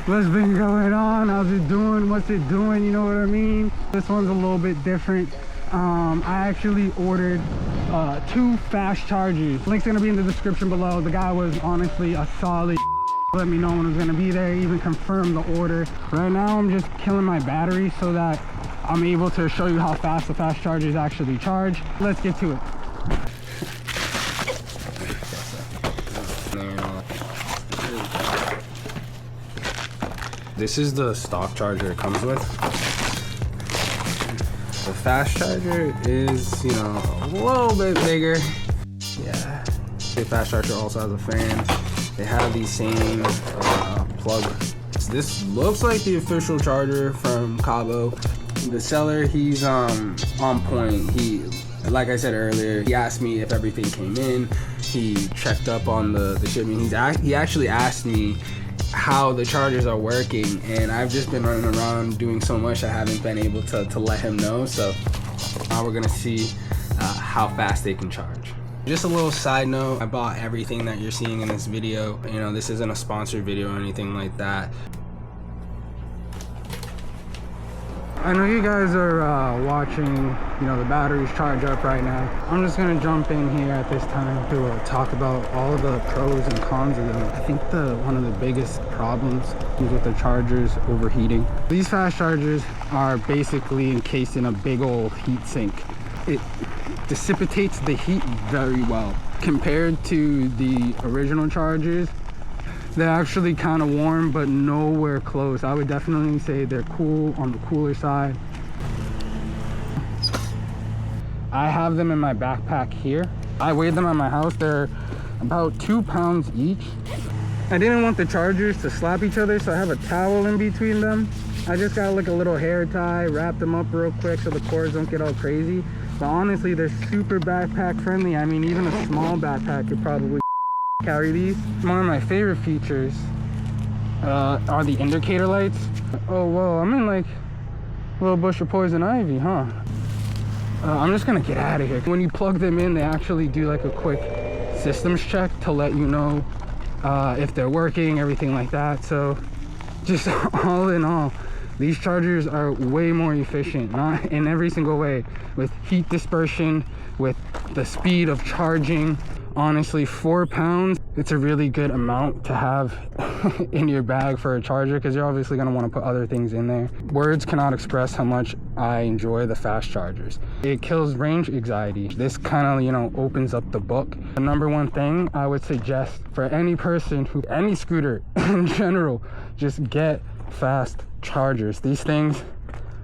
What's been going on? How's it doing? What's it doing? You know what I mean? This one's a little bit different. I actually ordered 2 fast chargers. Link's gonna be in the description below. The guy was honestly a solid. Let me know when it was gonna be there, even confirm the order. Right now I'm just killing my battery so that I'm able to show you how fast the fast chargers actually charge. Let's get to it. This is the stock charger it comes with. The fast charger is, you know, a little bit bigger. Yeah. The fast charger also has a fan. They have these same plugs. This looks like the official charger from Cabo. The seller, he's on point. He, like I said earlier, he asked me if everything came in. He checked up on the shipment. He actually asked me how the chargers are working, and I've just been running around doing so much I haven't been able to let him know. So now we're gonna see how fast they can charge. Just a little side note, I bought everything that you're seeing in this video. You know, this isn't a sponsored video or anything like that. I know you guys are watching, you know, the batteries charge up right now. I'm just gonna jump in here at this time to talk about all of the pros and cons of them. I think one of the biggest problems is with the chargers overheating. These fast chargers are basically encased in a big old heat sink. It dissipates the heat very well. Compared to the original chargers, they're actually kind of warm, but nowhere close. I would definitely say they're cool, on the cooler side. I have them in my backpack here. I weighed them at my house. They're about 2 pounds each. I didn't want the chargers to slap each other, so I have a towel in between them. I just got like a little hair tie, wrapped them up real quick so the cords don't get all crazy. But honestly, they're super backpack friendly. I mean, even a small backpack could probably carry these. One of my favorite features are the indicator lights. Oh whoa, I'm in like a little bush of poison ivy, huh? I'm just gonna get out of here. When you plug them in, they actually do like a quick systems check to let you know if they're working, everything like that. So just all in all, these chargers are way more efficient, not in every single way, with heat dispersion, with the speed of charging. Honestly, 4 pounds, it's a really good amount to have in your bag for a charger, because you're obviously going to want to put other things in there. Words cannot express how much I enjoy the fast chargers. It kills range anxiety. This kind of, you know, opens up the book. The number one thing I would suggest for any person any scooter in general, just get fast chargers. These things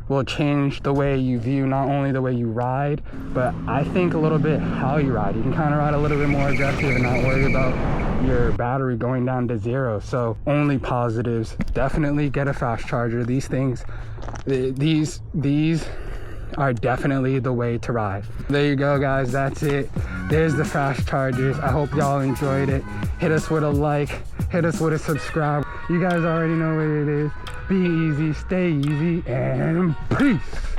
will change the way you view not only the way you ride, but I think a little bit how you ride. You can kind of ride a little bit more aggressive and not worry about your battery going down to 0. So only positives. Definitely get a fast charger. These things, these are definitely the way to ride. There you go, guys. That's it. There's the fast chargers. I hope y'all enjoyed it. Hit us with a like, hit us with a subscribe. You guys already know what it is. Be easy, stay easy, and peace.